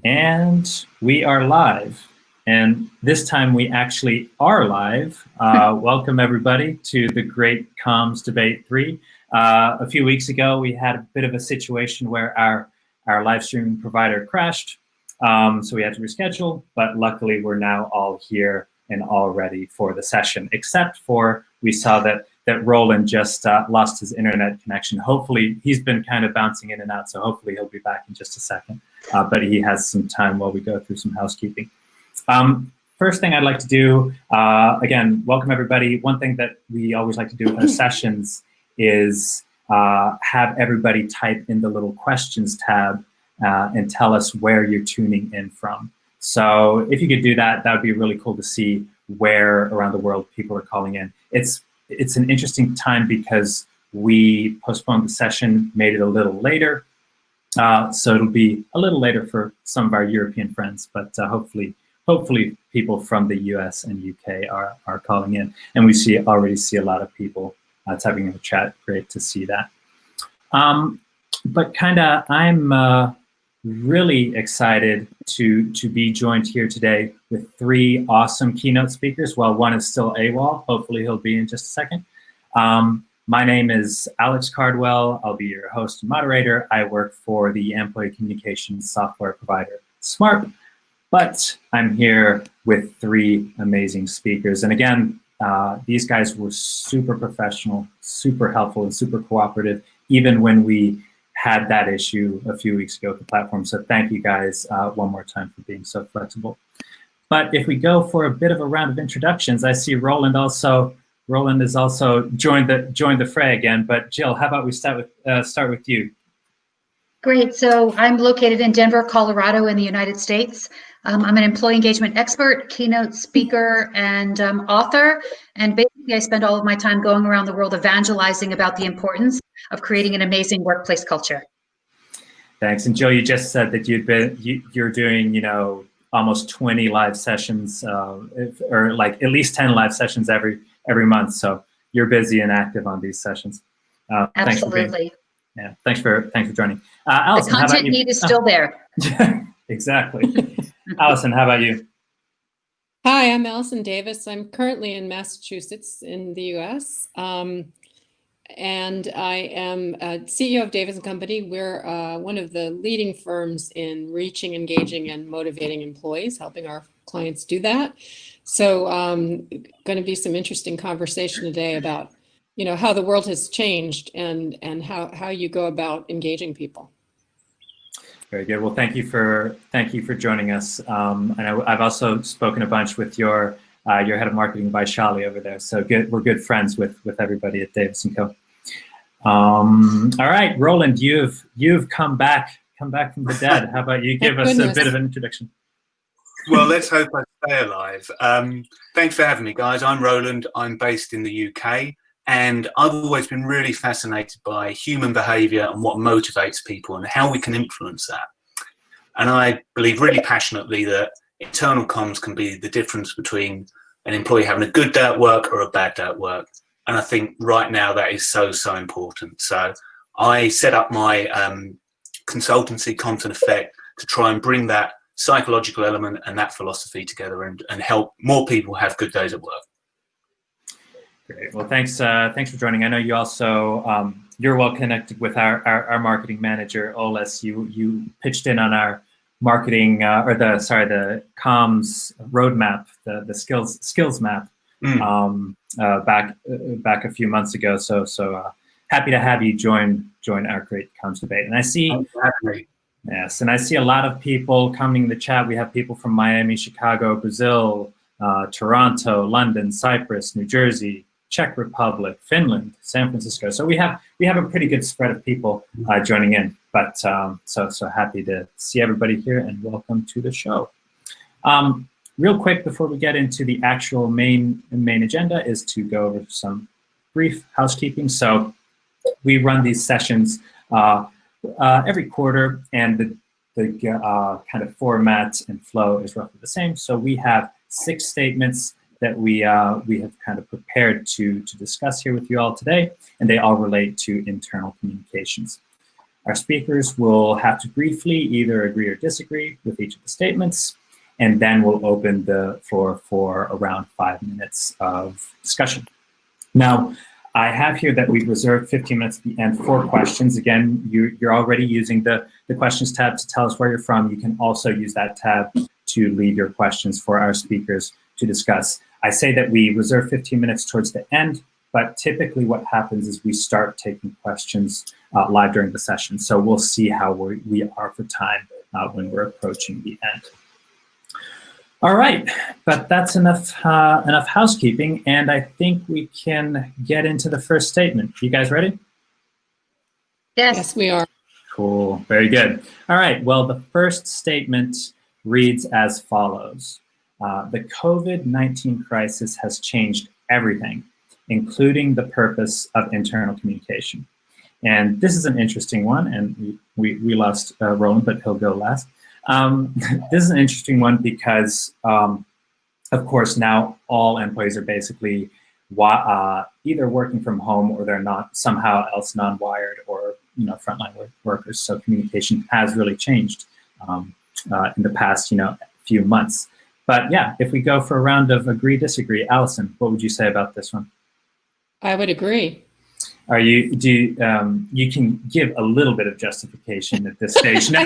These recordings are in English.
And we are live. And this time we actually are live. Welcome everybody to the Great Comms Debate 3. A few weeks ago, we had a bit of a situation where our live streaming provider crashed. So we had to reschedule, but luckily we're now all here and all ready for the session, except for we saw that Roland just lost his internet connection. Hopefully, he's been kind of bouncing in and out, so hopefully he'll be back in just a second. But he has some time while we go through some housekeeping. First thing I'd like to do, again, welcome everybody. One thing that we always like to do with our sessions is have everybody type in the little questions tab and tell us where you're tuning in from. So if you could do that, that would be really cool to see where around the world people are calling in. It's an interesting time because we postponed the session, made it a little later. So it'll be a little later for some of our European friends, but hopefully people from the US and UK are calling in. And we already see a lot of people typing in the chat. Great to see that. But I'm really excited to be joined here today with three awesome keynote speakers. Well, one is still AWOL. Hopefully he'll be in just a second. My name is Alex Cardwell. I'll be your host and moderator. I work for the employee communications software provider Smart, but I'm here with three amazing speakers. And again, these guys were super professional, super helpful, and super cooperative, even when we had that issue a few weeks ago with the platform. So thank you guys one more time for being so flexible. But if we go for a bit of a round of introductions, I see Roland is also joined the fray again. But Jill, how about we start with you? Great. So I'm located in Denver, Colorado, in the United States. I'm an employee engagement expert, keynote speaker, and author. And basically, I spend all of my time going around the world evangelizing about the importance of creating an amazing workplace culture. Thanks. And Jill, you just said that you're doing, almost 20 live sessions, or like at least 10 live sessions every month. So you're busy and active on these sessions. Absolutely. Thanks for joining. Alison, the content need is still there. Exactly. Alison, how about you? Hi, I'm Alison Davis. I'm currently in Massachusetts in the US. And I am CEO of Davis & Company. We're one of the leading firms in reaching, engaging, and motivating employees, helping our clients do that. So going to be some interesting conversation today about how the world has changed and how you go about engaging people. Very good. Well, thank you for joining us. And I've also spoken a bunch with your head of marketing, Vaishali, over there. So we're good friends with everybody at Davis & Co. All right, Roland, you've come back from the dead. How about you give us a bit of an introduction? Well, let's hope I stay alive. Thanks for having me, guys. I'm Roland. I'm based in the UK. And I've always been really fascinated by human behavior and what motivates people and how we can influence that. And I believe really passionately that internal comms can be the difference between an employee having a good day at work or a bad day at work. And I think right now that is so important. So I set up my consultancy, Comms and Effect, to try and bring that psychological element and that philosophy together and help more people have good days at work. Great. Well, thanks for joining. I know you also you're well connected with our marketing manager, Oles. You pitched in on our marketing the comms roadmap, the skills map back a few months ago. So happy to have you join our Great Comms Debate. And I see yes, and I see a lot of people coming in the chat. We have people from Miami, Chicago, Brazil, Toronto, London, Cyprus, New Jersey, Czech Republic, Finland, San Francisco. So we have a pretty good spread of people joining in. But so happy to see everybody here and welcome to the show. Real quick before we get into the actual main agenda is to go over some brief housekeeping. So we run these sessions every quarter, and the kind of format and flow is roughly the same. So we have 6 statements that we have kind of prepared to discuss here with you all today, and they all relate to internal communications. Our speakers will have to briefly either agree or disagree with each of the statements, and then we'll open the floor for around 5 minutes of discussion. Now, I have here that we've reserved 15 minutes at the end for questions. Again, you're already using the questions tab to tell us where you're from. You can also use that tab to leave your questions for our speakers to discuss. I say that we reserve 15 minutes towards the end, but typically what happens is we start taking questions live during the session. So we'll see how we are for time when we're approaching the end. All right, but that's enough housekeeping, and I think we can get into the first statement. You guys ready? Yes, we are. Cool, very good. All right, well, the first statement reads as follows. The COVID-19 crisis has changed everything, including the purpose of internal communication. And this is an interesting one, and we lost Roland, but he'll go last. This is an interesting one because, of course, now all employees are basically either working from home or they're not somehow else non-wired or frontline workers. So communication has really changed in the past few months. But yeah, if we go for a round of agree disagree, Alison, what would you say about this one? I would agree. You can give a little bit of justification at this stage. Now, I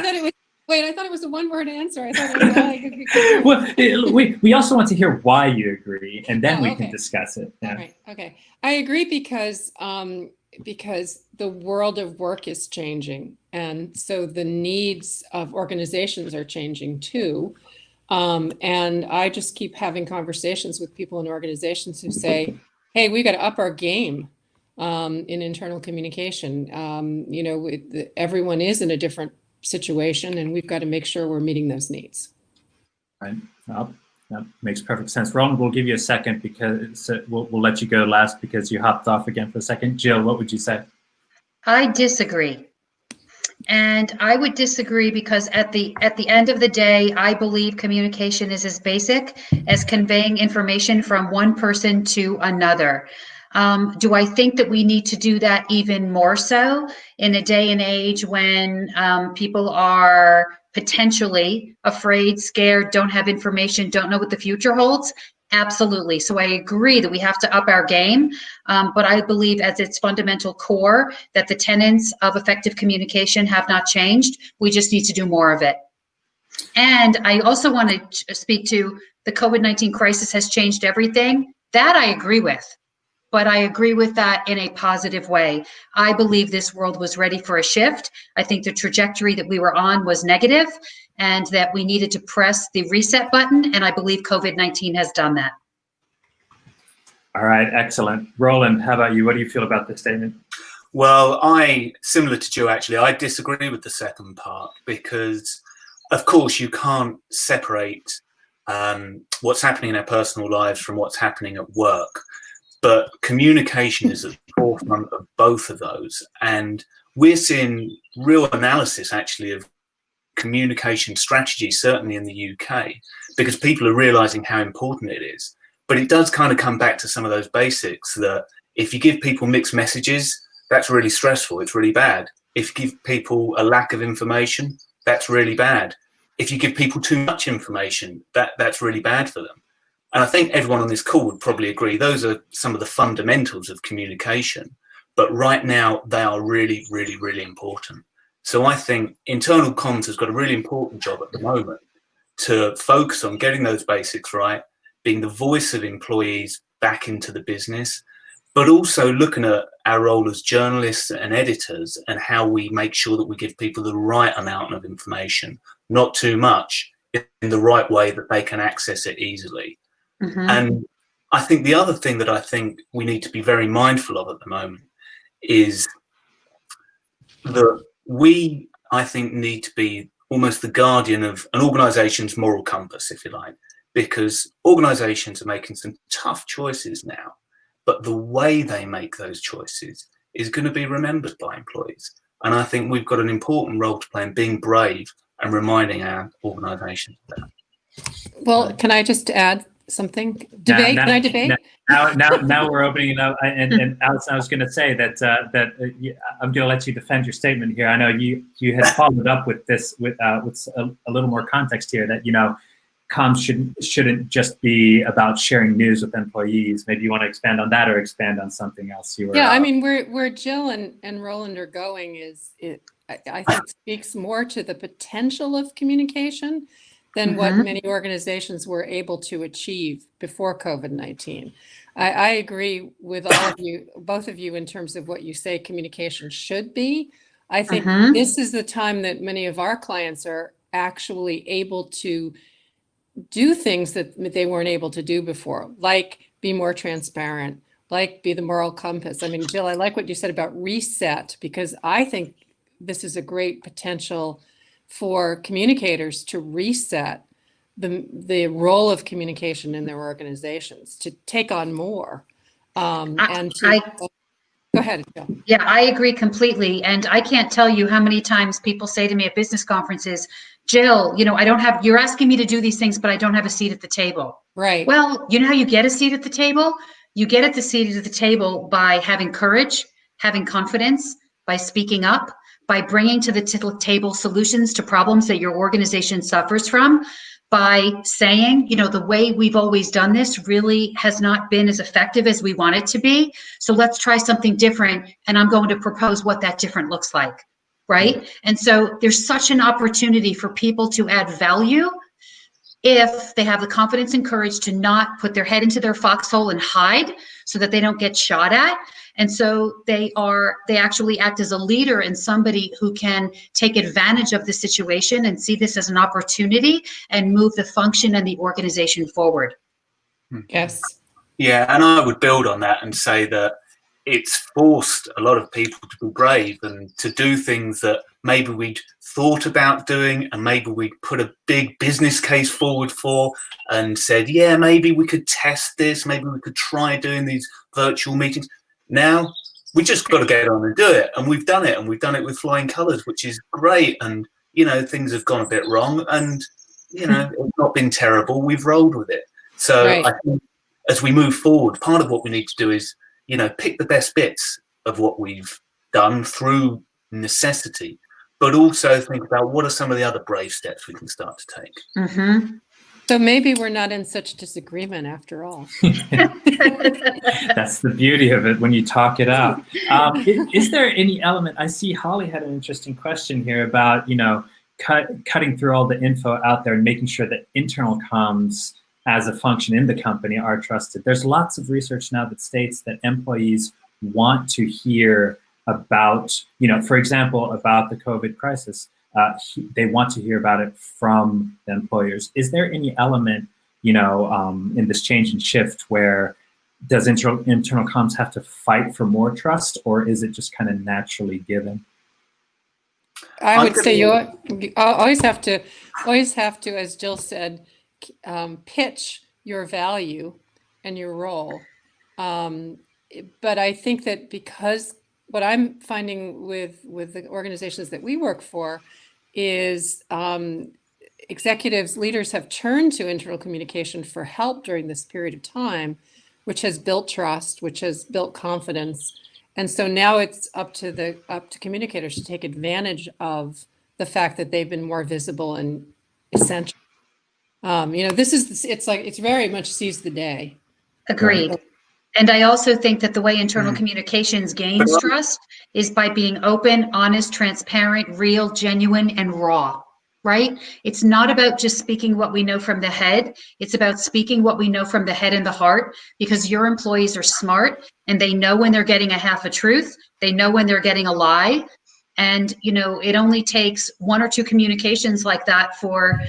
thought it was a one-word answer. I thought it was well, we also want to hear why you agree, and then we can discuss it. Yeah. All right. Okay. I agree because the world of work is changing, and so the needs of organizations are changing too. And I just keep having conversations with people in organizations who say, "Hey, we got to up our game in internal communication." Everyone is in a different situation, and we've got to make sure we're meeting those needs. Right. Well, that makes perfect sense. Roland, we'll give you a second because we'll let you go last because you hopped off again for a second. Jill, what would you say? I disagree. And I would disagree because at the end of the day, I believe communication is as basic as conveying information from one person to another. Do I think that we need to do that even more so in a day and age when people are potentially afraid, scared, don't have information, don't know what the future holds? Absolutely. So I agree that we have to up our game, but I believe at its fundamental core that the tenets of effective communication have not changed. We just need to do more of it. And I also want to speak to the COVID-19 crisis has changed everything. That I agree with. But I agree with that in a positive way. I believe this world was ready for a shift. I think the trajectory that we were on was negative and that we needed to press the reset button. And I believe COVID-19 has done that. All right, excellent. Roland, how about you? What do you feel about this statement? Well, similar to Joe, actually, I disagree with the second part because, of course, you can't separate what's happening in our personal lives from what's happening at work. But communication is at the forefront of both of those. And we're seeing real analysis, actually, of communication strategy, certainly in the UK, because people are realizing how important it is. But it does kind of come back to some of those basics that if you give people mixed messages, that's really stressful. It's really bad. If you give people a lack of information, that's really bad. If you give people too much information, that's really bad for them. And I think everyone on this call would probably agree those are some of the fundamentals of communication. But right now, they are really, really, really important. So I think internal comms has got a really important job at the moment to focus on getting those basics right, being the voice of employees back into the business, but also looking at our role as journalists and editors and how we make sure that we give people the right amount of information, not too much, in the right way that they can access it easily. Mm-hmm. And I think the other thing that I think we need to be very mindful of at the moment is that we, I think, need to be almost the guardian of an organization's moral compass, if you like, because organizations are making some tough choices now, but the way they make those choices is going to be remembered by employees. And I think we've got an important role to play in being brave and reminding our organizations of that. Well, can I just add something. Debate? Can I debate? Now we're opening it up. And Alison, I was going to say that I'm going to let you defend your statement here. I know you had followed up with this with a little more context here, that comms shouldn't just be about sharing news with employees. Maybe you want to expand on that, or expand on something else you were. Yeah, I mean, where Jill and Roland are going I think speaks more to the potential of communication than what many organizations were able to achieve before COVID-19. I agree with all of you, both of you, in terms of what you say communication should be. I think this is the time that many of our clients are actually able to do things that they weren't able to do before, like be more transparent, like be the moral compass. I mean, Jill, I like what you said about reset, because I think this is a great potential for communicators to reset the role of communication in their organizations, to take on more. Go ahead, Jill. Yeah, I agree completely. And I can't tell you how many times people say to me at business conferences, Jill, you're asking me to do these things, but I don't have a seat at the table. Right. Well, you know how you get a seat at the table? You get at the seat at the table by having courage, having confidence, by speaking up, by bringing to the table solutions to problems that your organization suffers from, by saying, the way we've always done this really has not been as effective as we want it to be. So let's try something different. And I'm going to propose what that different looks like. Right. And so there's such an opportunity for people to add value if they have the confidence and courage to not put their head into their foxhole and hide so that they don't get shot at. And so they actually act as a leader and somebody who can take advantage of the situation and see this as an opportunity and move the function and the organization forward. Yes. Yeah, and I would build on that and say that it's forced a lot of people to be brave and to do things that maybe we'd thought about doing, and maybe we'd put a big business case forward for and said, yeah, maybe we could test this, maybe we could try doing these virtual meetings. Now we just got to get on and do it, and we've done it, and we've done it with flying colours, which is great. And things have gone a bit wrong, and it's not been terrible. We've rolled with it. So right. I think as we move forward, part of what we need to do is pick the best bits of what we've done through necessity, but also think about what are some of the other brave steps we can start to take. Mm-hmm. So maybe we're not in such disagreement after all. That's the beauty of it when you talk it out. Is there any element? I see Holly had an interesting question here about cutting through all the info out there and making sure that internal comms as a function in the company are trusted. There's lots of research now that states that employees want to hear about, for example, about the COVID crisis. They want to hear about it from the employers. Is there any element, in this change and shift where does internal comms have to fight for more trust, or is it just kind of naturally given? I would say you always have to, as Jill said, pitch your value and your role. But I think that because what I'm finding with the organizations that we work for is executives, leaders have turned to internal communication for help during this period of time, which has built trust, which has built confidence. And so now it's up to communicators to take advantage of the fact that they've been more visible and essential. It's very much seize the day. Agreed. And I also think that the way internal communications gains trust is by being open, honest, transparent, real, genuine, and raw, right? It's not about just speaking what we know from the head. It's about speaking what we know from the head and the heart, because your employees are smart and they know when they're getting a half a truth. They know when they're getting a lie. And, it only takes one or two communications like that for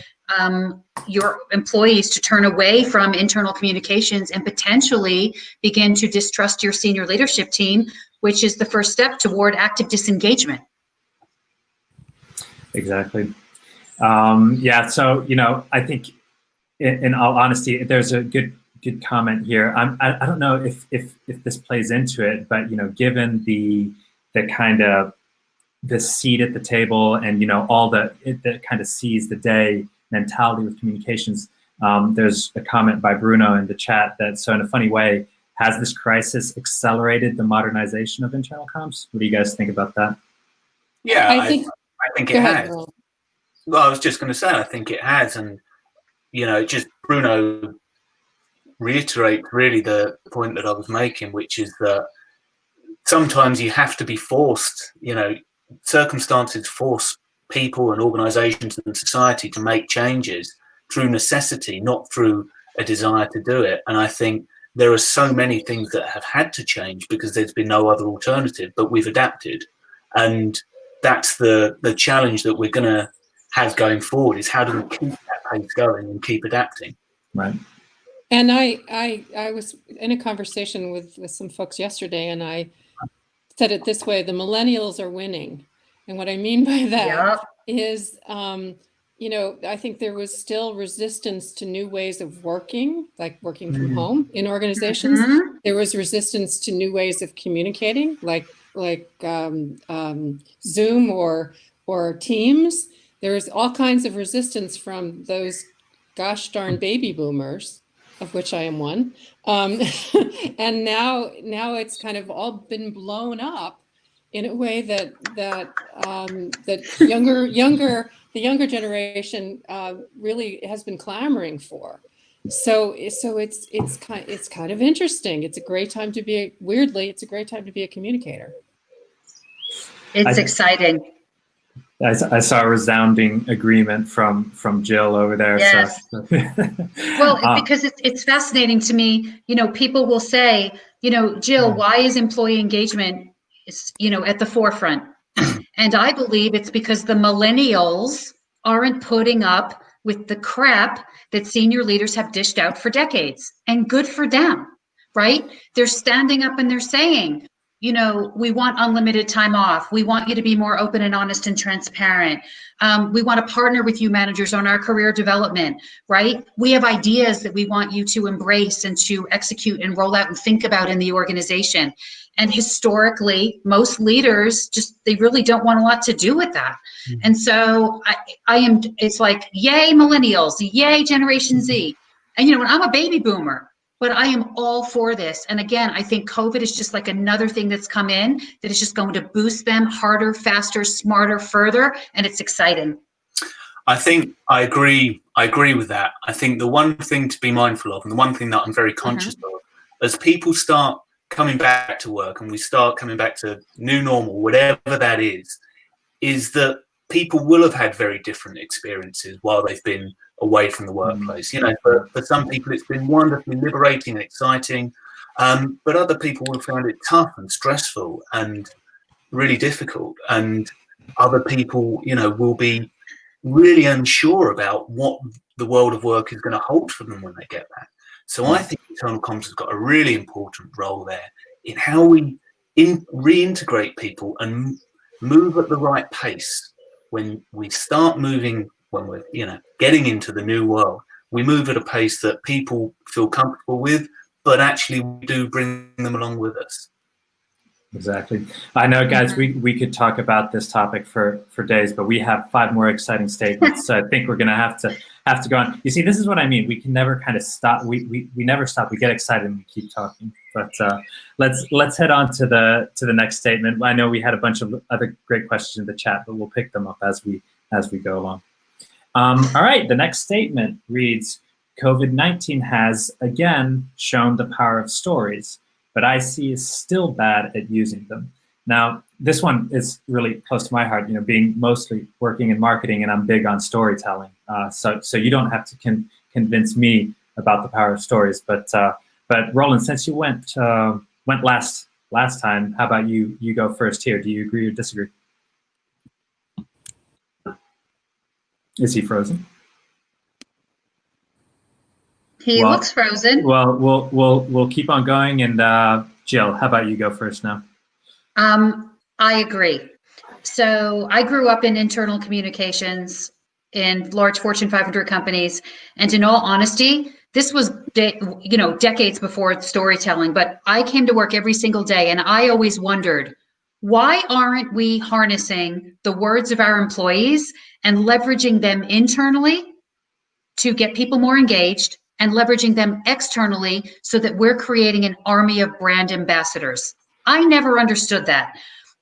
your employees to turn away from internal communications and potentially begin to distrust your senior leadership team, which is the first step toward active disengagement. Exactly. So, I think in all honesty, there's a good comment here. I don't know if this plays into it, but, given the kind of the seat at the table and, all the kind of seize the day mentality with communications, There's a comment by Bruno in the chat that, so in a funny way, has this crisis accelerated the modernization of internal comms? What do you guys think about that? Yeah, I think it has. Roland. Well, I was just going to say, I think it has. And, just Bruno reiterates really the point that I was making, which is that sometimes you have to be forced, circumstances force people and organizations and society to make changes through necessity, not through a desire to do it. And I think there are so many things that have had to change because there's been no other alternative, but we've adapted. And that's the challenge that we're going to have going forward, is how do we keep that pace going and keep adapting? Right. And I was in a conversation with some folks yesterday, and I said it this way: the millennials are winning. And what I mean by that is, I think there was still resistance to new ways of working, like working from home in organizations. There was resistance to new ways of communicating, like Zoom or Teams. There's all kinds of resistance from those gosh darn baby boomers, of which I am one. And now it's kind of all been blown up in a way that the younger generation really has been clamoring for. So it's kind of interesting. It's a great time to be a great time to be a communicator. It's exciting. I saw a resounding agreement from Jill over there. Yes. So. Well, because it's fascinating to me. People will say, Jill, why is employee engagement, at the forefront? And I believe it's because the millennials aren't putting up with the crap that senior leaders have dished out for decades. And good for them, right? They're standing up and they're saying, we want unlimited time off. We want you to be more open and honest and transparent. We want to partner with you managers on our career development, right? We have ideas that we want you to embrace and to execute and roll out and think about in the organization. And historically, most leaders they really don't want a lot to do with that. And so it's like, yay, millennials, yay, Generation Z. And, I'm a baby boomer. But I am all for this. And again, I think COVID is just like another thing that's come in that is just going to boost them harder, faster, smarter, further. And it's exciting. I think I agree with that. I think the one thing to be mindful of, and the one thing that I'm very conscious of, as people start coming back to work and we start coming back to new normal, whatever that is that people will have had very different experiences while they've been away from the workplace. For some people it's been wonderfully liberating and exciting, but other people will find it tough and stressful and really difficult, and other people will be really unsure about what the world of work is going to hold for them when they get back. So I think internal comms has got a really important role there in how we reintegrate people and move at the right pace. When we start moving, when we're getting into the new world, we move at a pace that people feel comfortable with, but actually we do bring them along with us. Exactly. I know, guys, we could talk about this topic for days, but we have 5 more exciting statements. So I think we're going to have to go on. You see, this is what I mean. We can never kind of stop. We never stop. We get excited and we keep talking. But let's head on to the next statement. I know we had a bunch of other great questions in the chat, but we'll pick them up as we go along. All right. The next statement reads, COVID-19 has again shown the power of stories, but IC is still bad at using them. Now, this one is really close to my heart, being mostly working in marketing, and I'm big on storytelling. So you don't have to convince me about the power of stories. But Roland, since you went last time, how about you go first here? Do you agree or disagree? Is he frozen? He looks frozen. Well, we'll keep on going. And Jill, how about you go first now? I agree. So I grew up in internal communications in large Fortune 500 companies, and in all honesty, this was decades before storytelling. But I came to work every single day, and I always wondered, why aren't we harnessing the words of our employees and leveraging them internally to get people more engaged and leveraging them externally so that we're creating an army of brand ambassadors. I never understood that.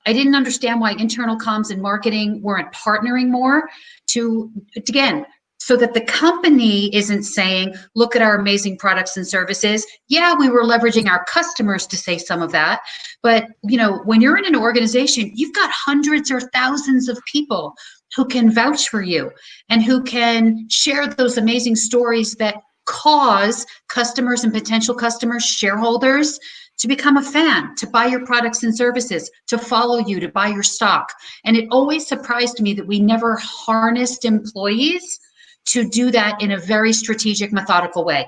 I didn't understand why internal comms and marketing weren't partnering more to again, so that the company isn't saying, look at our amazing products and services. Yeah, we were leveraging our customers to say some of that. But when you're in an organization, you've got hundreds or thousands of people who can vouch for you and who can share those amazing stories that cause customers and potential customers, shareholders, to become a fan, to buy your products and services, to follow you, to buy your stock. And it always surprised me that we never harnessed employees to do that in a very strategic, methodical way.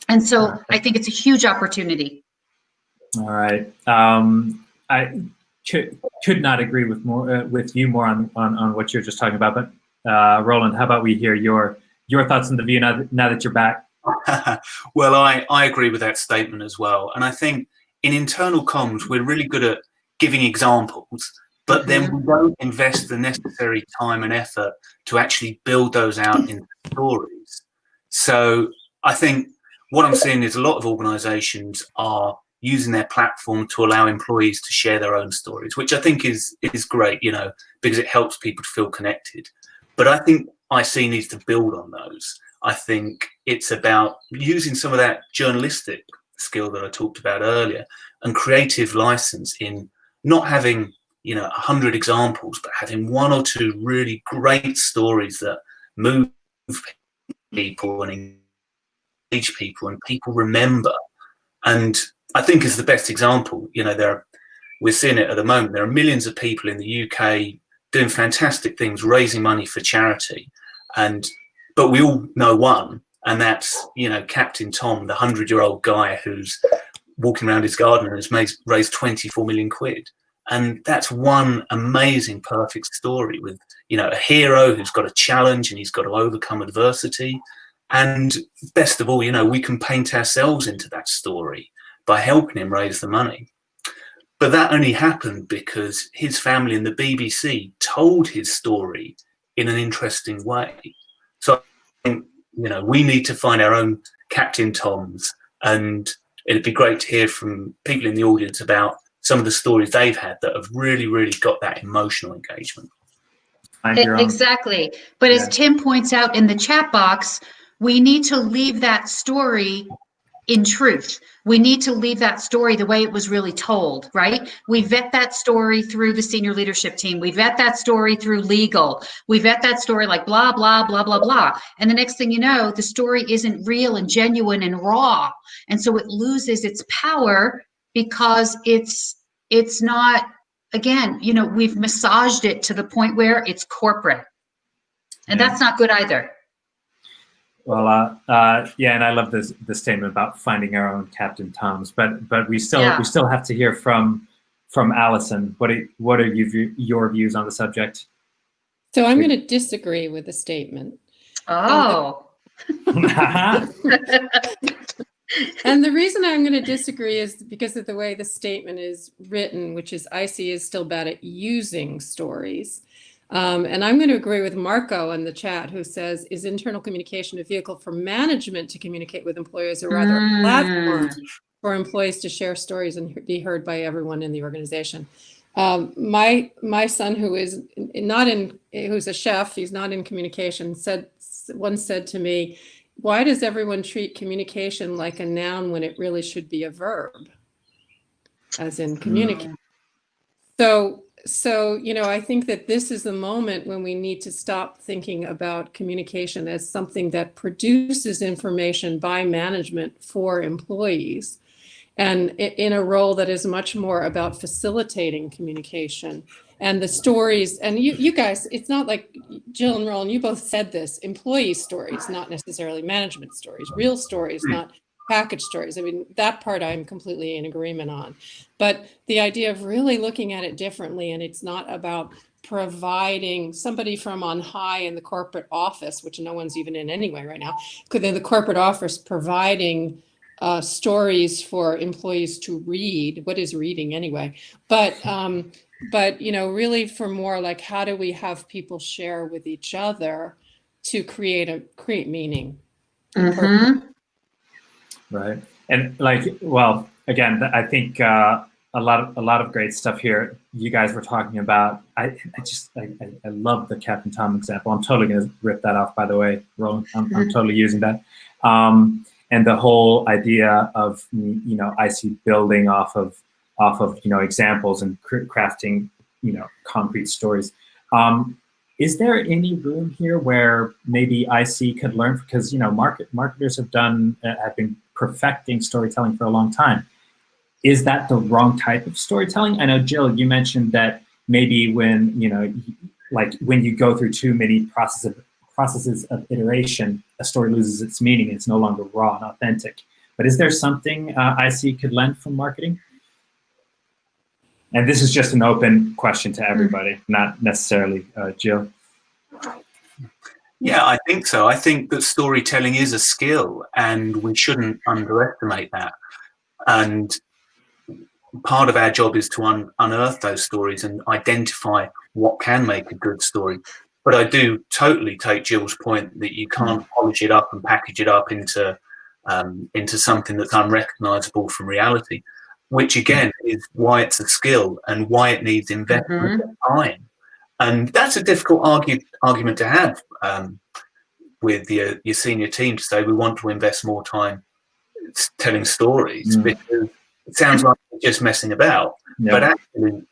And so I think it's a huge opportunity. All right. I could not agree with you more on what you're just talking about. But Roland, how about we hear your thoughts on the view now that you're back? Well, I agree with that statement as well. And I think in internal comms, we're really good at giving examples, but then we don't invest the necessary time and effort to actually build those out in stories. So I think what I'm seeing is a lot of organizations are using their platform to allow employees to share their own stories, which I think is great, because it helps people to feel connected. But I think IC needs to build on those. I think it's about using some of that journalistic skill that I talked about earlier and creative license in not having 100 examples, but having one or two really great stories that move people and engage people and people remember. And I think is the best example. We're seeing it at the moment. There are millions of people in the UK doing fantastic things, raising money for charity, but we all know one, and that's Captain Tom, the 100-year-old guy who's walking around his garden and has raised 24 million quid. And that's one amazing, perfect story with a hero who's got a challenge and he's got to overcome adversity. And best of all, we can paint ourselves into that story by helping him raise the money. But that only happened because his family and the BBC told his story in an interesting way. So I think, we need to find our own Captain Toms, and it'd be great to hear from people in the audience about some of the stories they've had that have really, really got that emotional engagement. Exactly. But as Tim points out in the chat box, we need to leave that story in truth. We need to leave that story the way it was really told, right? We vet that story through the senior leadership team. We vet that story through legal. We vet that story like blah, blah, blah, blah, blah. And the next thing you know, the story isn't real and genuine and raw. And so it loses its power because it's not, again, we've massaged it to the point where it's corporate. And that's not good either. Well, and I love this statement about finding our own Captain Toms, but we still have to hear from Alison. What are your views on the subject? So I'm going to disagree with the statement. Oh. And the reason I'm going to disagree is because of the way the statement is written, which is IC is still bad at using stories. And I'm going to agree with Marco in the chat, who says, is internal communication a vehicle for management to communicate with employees, or rather a platform for employees to share stories and be heard by everyone in the organization? My son, who's a chef, he's not in communication, once said to me, why does everyone treat communication like a noun when it really should be a verb, as in communicate? So, I think that this is the moment when we need to stop thinking about communication as something that produces information by management for employees, and in a role that is much more about facilitating communication and the stories. And you guys, it's not like Jill and Roland, you both said this, employee stories, not necessarily management stories, real stories, not package stories. I mean, that part I'm completely in agreement on. But the idea of really looking at it differently, and it's not about providing somebody from on high in the corporate office, which no one's even in anyway right now, could the corporate office providing stories for employees to read. What is reading anyway? But really for more like, how do we have people share with each other to create meaning. Right. And like, well, again, I think a lot of great stuff here. You guys were talking about. I love the Captain Tom example. I'm totally going to rip that off. By the way, Roland, I'm totally using that. And the whole idea of IC building off of examples and crafting concrete stories. Is there any room here where maybe IC could learn, because marketers have been perfecting storytelling for a long time. Is that the wrong type of storytelling? I know, Jill, you mentioned that maybe when when you go through too many processes of iteration, a story loses its meaning. It's no longer raw and authentic. But is there something IC could learn from marketing? And this is just an open question to everybody, not necessarily Jill. Yeah, I think so. I think that storytelling is a skill, and we shouldn't underestimate that. And part of our job is to unearth those stories and identify what can make a good story. But I do totally take Jill's point that you can't polish it up and package it up into something that's unrecognizable from reality, which again is why it's a skill and why it needs investment and time. And that's a difficult argument to have with your senior team, to say we want to invest more time telling stories, because it sounds like we're just messing about. Yep. But actually,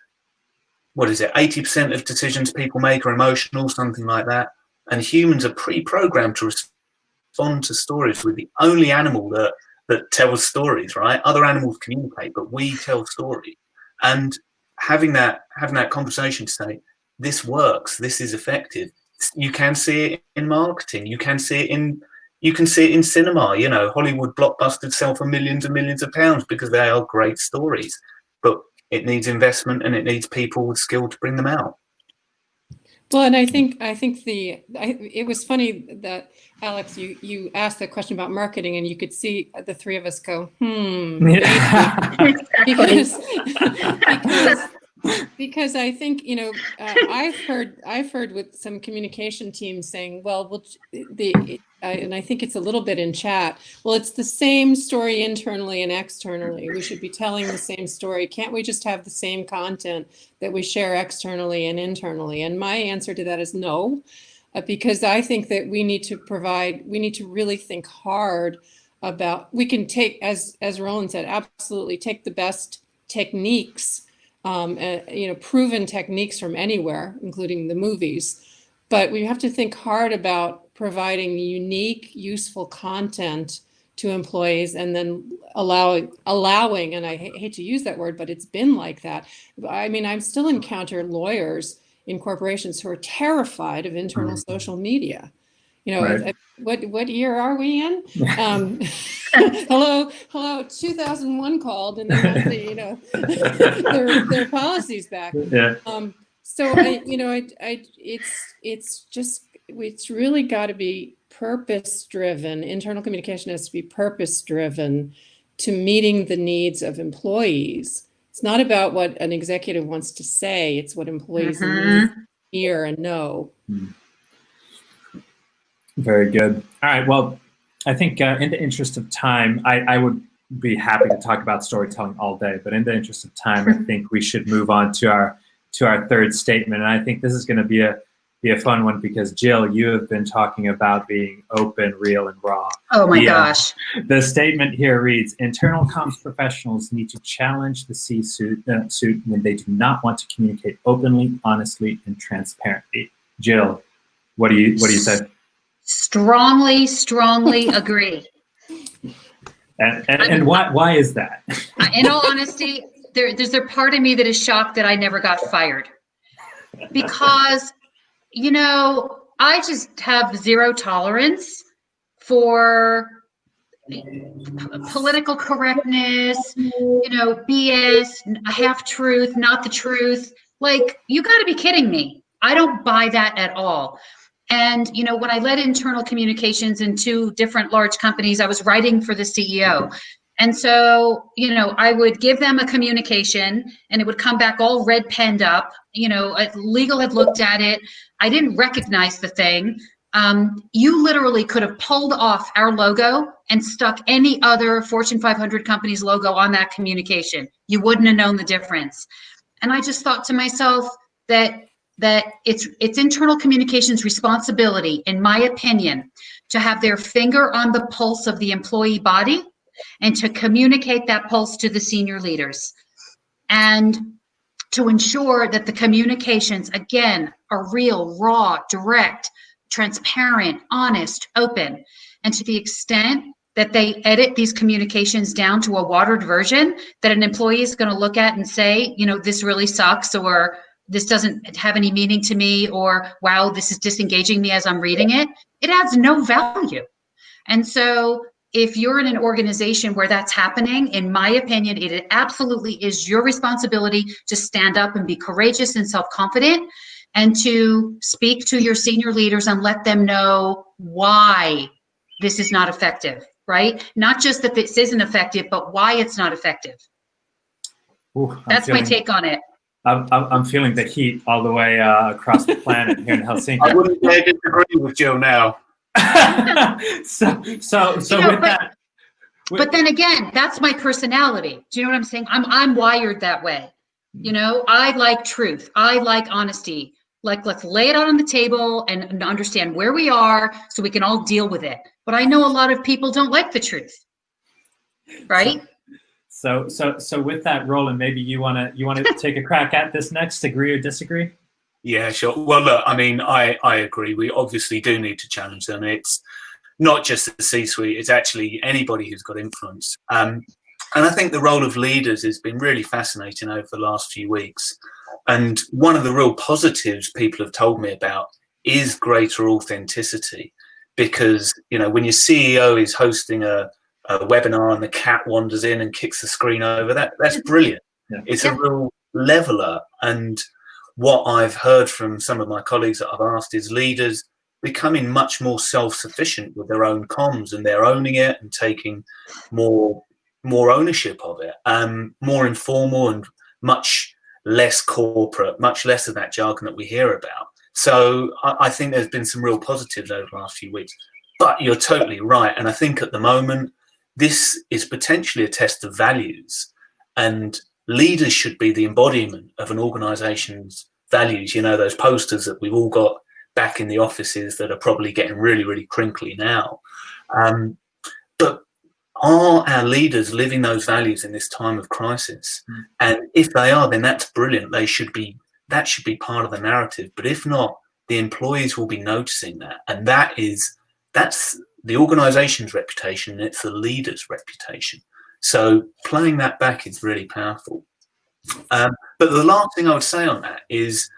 what is it? 80% of decisions people make are emotional, something like that. And humans are pre-programmed to respond to stories. We're the only animal that tells stories, right? Other animals communicate, but we tell stories. And having that conversation to say, this works, this is effective. You can see it in marketing. You can see it in cinema. Hollywood blockbusters sell for millions and millions of pounds because they are great stories. But it needs investment and it needs people with skill to bring them out. Well, and I think it was funny that, Alex, you asked that question about marketing, and you could see the three of us go, because I think I've heard with some communication teams saying, well, and I think it's a little bit in chat. Well, it's the same story internally and externally. We should be telling the same story. Can't we just have the same content that we share externally and internally? And my answer to that is no, because I think that we need to really think hard about, we can take, as Roland said, absolutely take the best techniques, proven techniques from anywhere, including the movies. But we have to think hard about providing unique, useful content to employees, and then allowing, and I hate to use that word, but it's been like that. I mean, I still encounter lawyers in corporations who are terrified of internal social media. Right. What year are we in? Hello, 2001 called, and they want their policies back. Yeah. So it's really got to be purpose-driven. Internal communication has to be purpose-driven to meeting the needs of employees. It's not about what an executive wants to say. It's what employees need to hear and know. Very good. All right. Well, I think in the interest of time, I would be happy to talk about storytelling all day, but in the interest of time, I think we should move on to our third statement. And I think this is going to be a fun one, because Jill, you have been talking about being open, real, and raw. Oh my gosh. The statement here reads, internal comms professionals need to challenge the C-suite when they do not want to communicate openly, honestly, and transparently. Jill, what do you say? Strongly agree. And why is that? In all honesty, there's a part of me that is shocked that I never got fired, because I just have zero tolerance for political correctness, BS, a half truth, not the truth. Like, you got to be kidding me. I don't buy that at all. And, when I led internal communications in 2 different large companies, I was writing for the CEO. And so, I would give them a communication and it would come back all red penned up. Legal had looked at it. I didn't recognize the thing. You literally could have pulled off our logo and stuck any other Fortune 500 company's logo on that communication. You wouldn't have known the difference. And I just thought to myself that it's internal communications responsibility, in my opinion, to have their finger on the pulse of the employee body and to communicate that pulse to the senior leaders. And to ensure that the communications, again, are real, raw, direct, transparent, honest, open. And to the extent that they edit these communications down to a watered version that an employee is going to look at and say, you know, this really sucks, or this doesn't have any meaning to me, or wow, this is disengaging me as I'm reading it, it adds no value. And so if you're in an organization where that's happening, in my opinion, it absolutely is your responsibility to stand up and be courageous and self-confident and to speak to your senior leaders and let them know why this is not effective, right? Not just that this isn't effective, but why it's not effective. Ooh, that's my take on it. I'm feeling the heat all the way across the planet here in Helsinki. I wouldn't dare disagree with Jill now. so you know, with that. But then again, that's my personality. Do you know what I'm saying? I'm wired that way. You know, I like truth. I like honesty. Like, let's lay it out on the table and understand where we are so we can all deal with it. But I know a lot of people don't like the truth, right? So with that, Roland, maybe you wanna take a crack at this next, agree or disagree? Yeah, sure. Well, look, I mean, I agree. We obviously do need to challenge them. It's not just the C-suite, it's actually anybody who's got influence. And I think the role of leaders has been really fascinating over the last few weeks. And one of the real positives people have told me about is greater authenticity. Because, you know, when your CEO is hosting a webinar and the cat wanders in and kicks the screen over, that's brilliant. Yeah. It's a real leveler. And what I've heard from some of my colleagues that I've asked is leaders becoming much more self-sufficient with their own comms, and they're owning it and taking more ownership of it, more informal and much less corporate, much less of that jargon that we hear about. So I think there's been some real positives over the last few weeks. But you're totally right. And I think at the moment, this is potentially a test of values, and leaders should be the embodiment of an organization's values. You know, those posters that we've all got back in the offices that are probably getting really, really crinkly now. But are our leaders living those values in this time of crisis? And if they are, then that's brilliant. That should be part of the narrative. But if not, the employees will be noticing that. And that's the organization's reputation, and it's the leader's reputation. So playing that back is really powerful. But the last thing I would say on that is,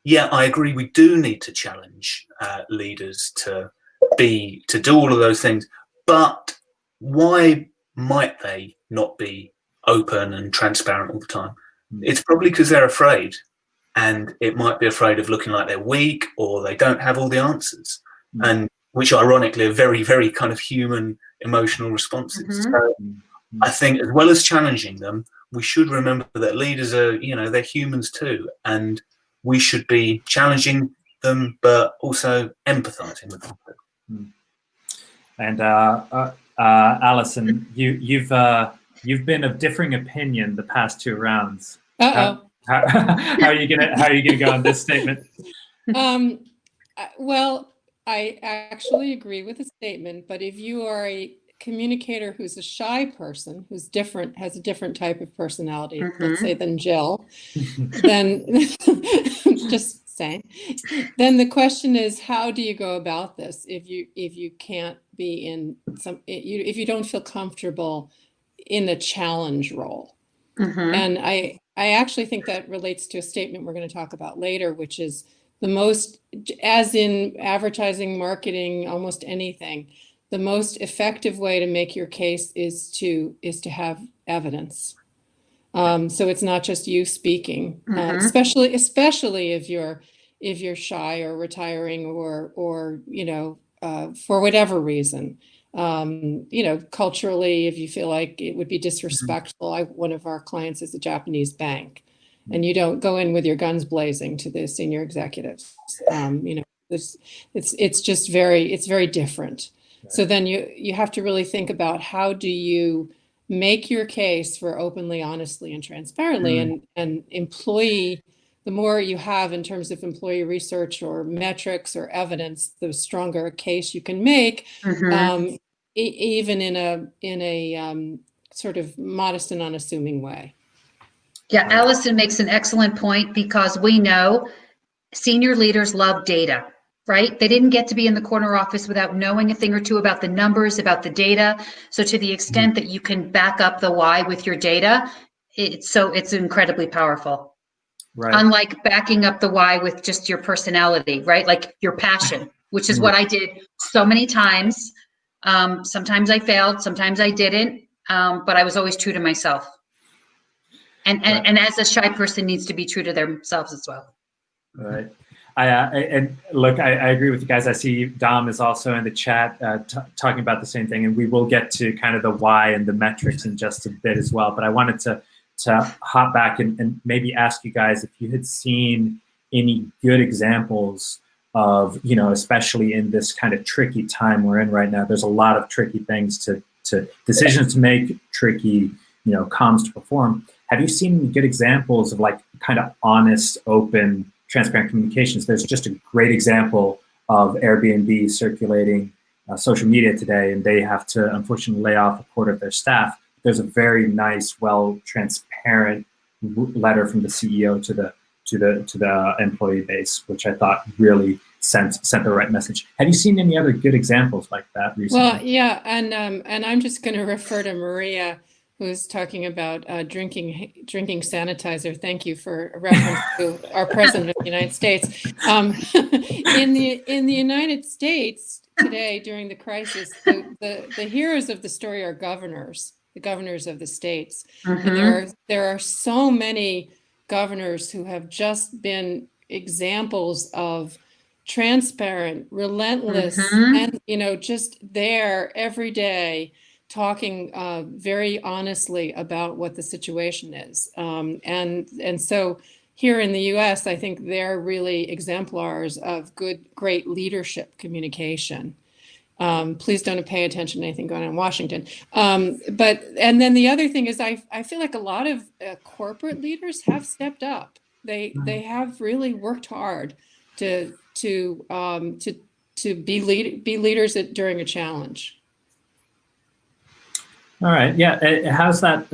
yeah, I agree. We do need to challenge leaders to do all of those things. But why might they not be open and transparent all the time? It's probably because they're afraid, and it might be afraid of looking like they're weak or they don't have all the answers, and which ironically are very, very kind of human emotional responses. So I think as well as challenging them, we should remember that leaders are, you know, they're humans too, and we should be challenging them, but also empathizing with them. And Alison, you've been of differing opinion the past two rounds. How are you gonna go on this statement? Well, I actually agree with the statement, but if you are a communicator who's a shy person, who's different, has a different type of personality, let's say than Jill, then just saying, then the question is, how do you go about this if you can't be in if you don't feel comfortable in a challenge role? And I actually think that relates to a statement we're going to talk about later, which is the most, as in advertising, marketing, almost anything, the most effective way to make your case is to have evidence. So it's not just you speaking, especially if you're shy or retiring or you know, for whatever reason. You know, culturally, if you feel like it would be disrespectful, one of our clients is a Japanese bank, and you don't go in with your guns blazing to the senior executives. You know, It's just very different. Right. So then you have to really think about how do you make your case for openly, honestly, and transparently, and employee. The more you have in terms of employee research or metrics or evidence, the stronger a case you can make, even in a sort of modest and unassuming way. Yeah, Alison makes an excellent point, because we know senior leaders love data, right? They didn't get to be in the corner office without knowing a thing or two about the numbers, about the data. So to the extent that you can back up the why with your data, it's incredibly powerful. Right. Unlike backing up the why with just your personality, right? Like your passion, which is what I did so many times. Sometimes I failed, sometimes I didn't, but I was always true to myself. And as a shy person needs to be true to themselves as well. Right. And look, I agree with you guys. I see Dom is also in the chat talking about the same thing, and we will get to kind of the why and the metrics in just a bit as well. But I wanted to hop back and maybe ask you guys if you had seen any good examples of, especially in this kind of tricky time we're in right now. There's a lot of tricky things to decisions to make, tricky, comms to perform. Have you seen any good examples of like kind of honest, open, transparent communications? There's just a great example of Airbnb circulating social media today, and they have to unfortunately lay off a quarter of their staff. There's a very nice, transparent letter from the CEO to the employee base, which I thought really sent the right message. Have you seen any other good examples like that recently? Well, yeah, and I'm just going to refer to Maria, who's talking about drinking sanitizer. Thank you for a reference to our president of the United States. In the United States today, during the crisis, the heroes of the story are governors. The governors of the states. And there are so many governors who have just been examples of transparent, relentless, and just there every day talking very honestly about what the situation is. And so here in the US, I think they're really exemplars of great leadership communication. Please don't pay attention to anything going on in Washington. And then the other thing is I feel like a lot of corporate leaders have stepped up. They have really worked hard to be leaders during a challenge. All right. Yeah. How's that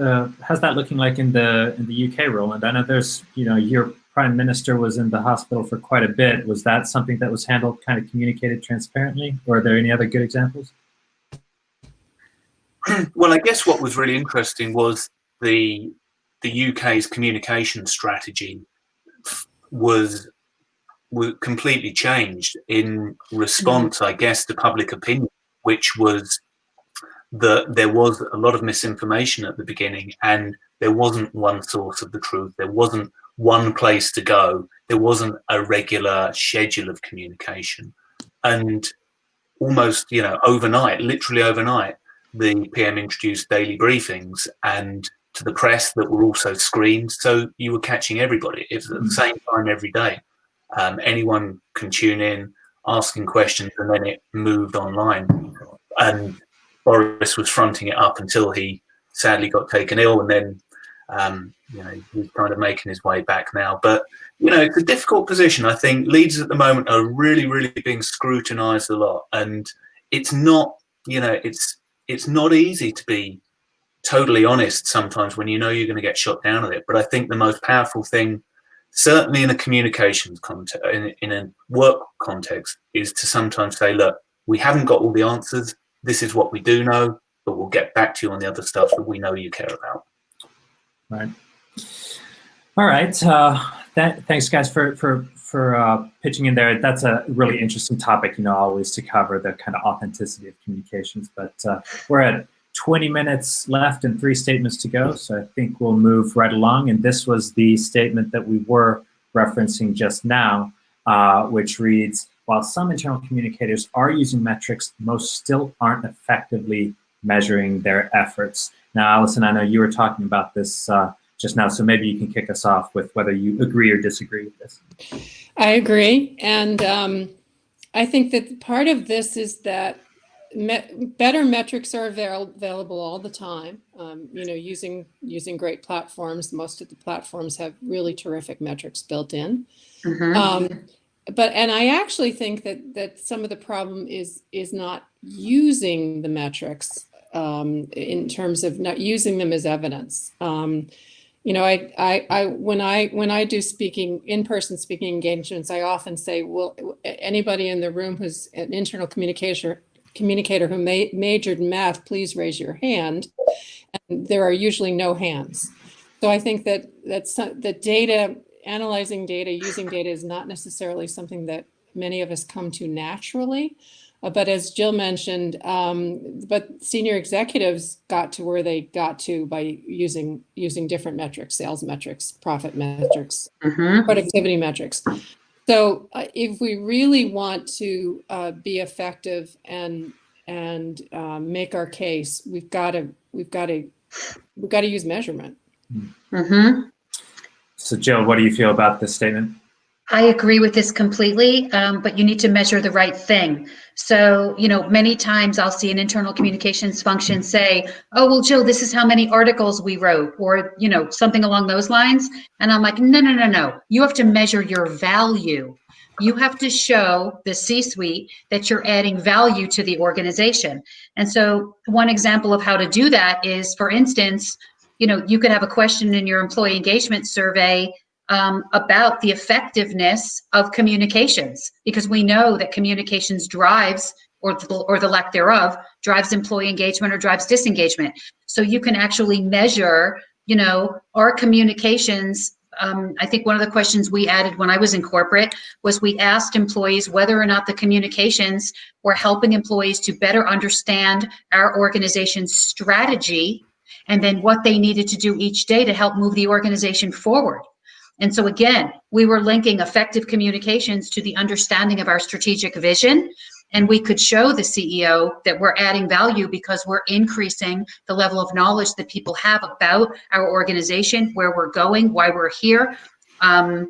looking like in the UK, Roland? I know there's, your prime minister was in the hospital for quite a bit. Was that something that was handled, kind of communicated transparently? Or are there any other good examples? Well, I guess what was really interesting was the UK's communication strategy was completely changed in response, I guess, to public opinion, which was that there was a lot of misinformation at the beginning, and there wasn't one source of the truth. There wasn't one place to go. There wasn't a regular schedule of communication. And almost, overnight, literally overnight, the PM introduced daily briefings and to the press that were also screened. So you were catching everybody. It was at the same time every day. Anyone can tune in, asking questions, and then it moved online. And Boris was fronting it up until he sadly got taken ill, and then he's kind of making his way back now. But it's a difficult position. I think leaders at the moment are really, really being scrutinized a lot, and it's not it's not easy to be totally honest sometimes when you're going to get shot down at it. But I think the most powerful thing, certainly in a communications context, in a work context, is to sometimes say, look, we haven't got all the answers. This is what we do know, but we'll get back to you on the other stuff that we know you care about. Right. All right. Thanks, guys, for pitching in there. That's a really interesting topic, always to cover the kind of authenticity of communications. But we're at 20 minutes left and 3 statements to go, so I think we'll move right along. And this was the statement that we were referencing just now, which reads, while some internal communicators are using metrics, most still aren't effectively measuring their efforts. Now, Alison, I know you were talking about this just now, so maybe you can kick us off with whether you agree or disagree with this. I agree. And I think that part of this is that better metrics are available all the time. Using great platforms. Most of the platforms have really terrific metrics built in. Mm-hmm. And I actually think that some of the problem is not using the metrics in terms of not using them as evidence. When I do in-person speaking engagements, I often say, well, anybody in the room who's an internal communicator who majored in math, please raise your hand. And there are usually no hands. So I think that data, analyzing data, using data is not necessarily something that many of us come to naturally. But as Jill mentioned, but senior executives got to where they got to by using different metrics, sales metrics, profit metrics, Mm-hmm. productivity metrics. So if we really want to be effective and make our case, we've got to use measurement. Mm-hmm. So Jill, what do you feel about this statement? I agree with this completely, but you need to measure the right thing. So, many times I'll see an internal communications function say, oh, well, Jill, this is how many articles we wrote, or, something along those lines. And I'm like, no. You have to measure your value. You have to show the C-suite that you're adding value to the organization. And so one example of how to do that is, for instance, you could have a question in your employee engagement survey about the effectiveness of communications, because we know that communications drives, or the lack thereof, drives employee engagement or drives disengagement. So you can actually measure, our communications. I think one of the questions we added when I was in corporate was we asked employees whether or not the communications were helping employees to better understand our organization's strategy, and then what they needed to do each day to help move the organization forward. And so again, we were linking effective communications to the understanding of our strategic vision, and we could show the CEO that we're adding value because we're increasing the level of knowledge that people have about our organization, where we're going, why we're here, and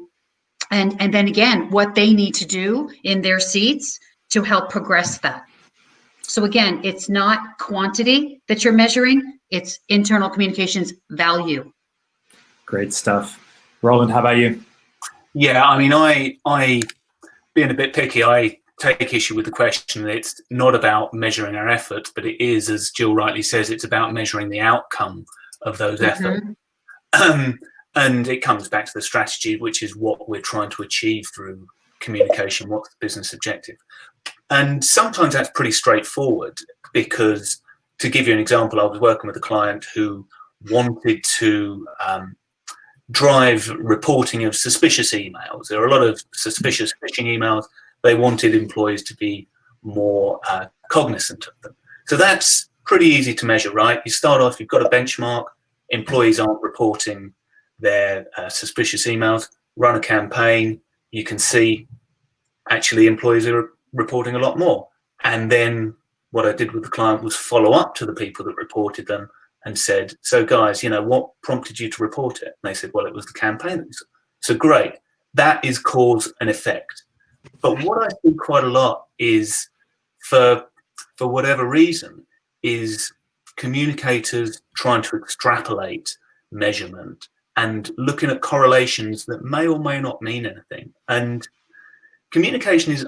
then again, what they need to do in their seats to help progress that. So again, it's not quantity that you're measuring, it's internal communications value. Great stuff. Roland, how about you? Yeah, I mean, I being a bit picky, I take issue with the question that it's not about measuring our efforts, but it is, as Jill rightly says, it's about measuring the outcome of those efforts. And it comes back to the strategy, which is what we're trying to achieve through communication, what's the business objective. And sometimes that's pretty straightforward, because to give you an example, I was working with a client who wanted to drive reporting of suspicious emails. There are a lot of suspicious phishing emails. They wanted employees to be more cognizant of them. So that's pretty easy to measure, right? You start off, you've got a benchmark, employees aren't reporting their suspicious emails, run a campaign, you can see actually employees are reporting a lot more. And then what I did with the client was follow up to the people that reported them and said, so guys, what prompted you to report it? And they said, well, it was the campaign. So great, that is cause and effect. But what I see quite a lot is, for whatever reason, is communicators trying to extrapolate measurement and looking at correlations that may or may not mean anything. And communication is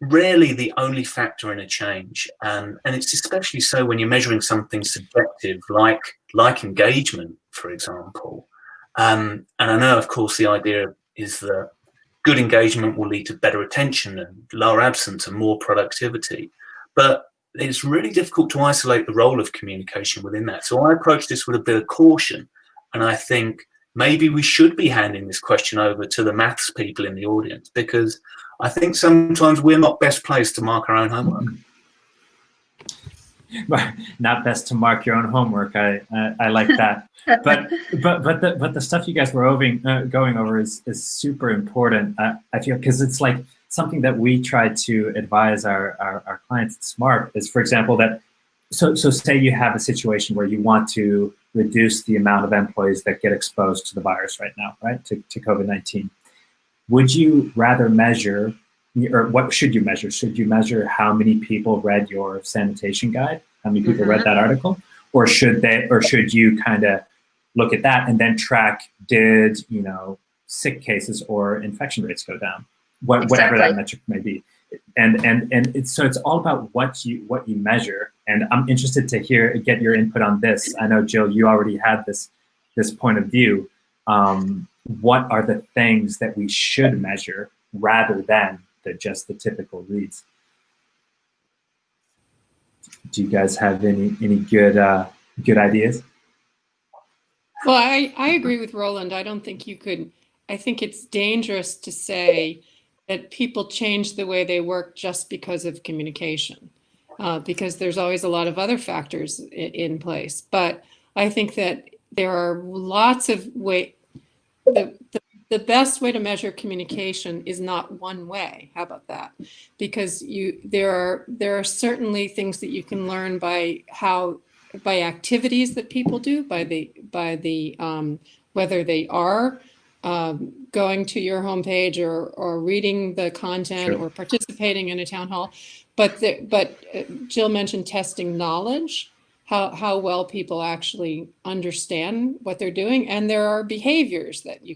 rarely the only factor in a change, and it's especially so when you're measuring something subjective like engagement, for example. And I know, of course, the idea is that good engagement will lead to better attention and lower absence and more productivity, but it's really difficult to isolate the role of communication within that. So I approach this with a bit of caution, and I think maybe we should be handing this question over to the maths people in the audience, because I think sometimes we're not best placed to mark our own homework. Not best to mark your own homework. I like that. But the stuff you guys were going over is super important. I feel, because it's like something that we try to advise our clients at Smart is, for example, that so say you have a situation where you want to reduce the amount of employees that get exposed to the virus right now, right, to COVID-19. Would you rather measure or what should you measure? Should you measure how many people read your sanitation guide? How many people read that article? Or should you kind of look at that and then track, did, sick cases or infection rates go down? Whatever that metric may be. And so it's all about what you measure. And I'm interested to get your input on this. I know, Jill, you already had this point of view. What are the things that we should measure rather than just the typical reads? Do you guys have any good ideas? Well, I agree with Roland. I don't think you could. I think it's dangerous to say that people change the way they work just because of communication, because there's always a lot of other factors in place. But I think that there are lots of ways. The best way to measure communication is not one way. How about that? Because there are certainly things that you can learn by activities that people do, whether they are going to your homepage or reading the content or participating in a town hall. But Jill mentioned testing knowledge, how well people actually understand what they're doing, and there are behaviors that you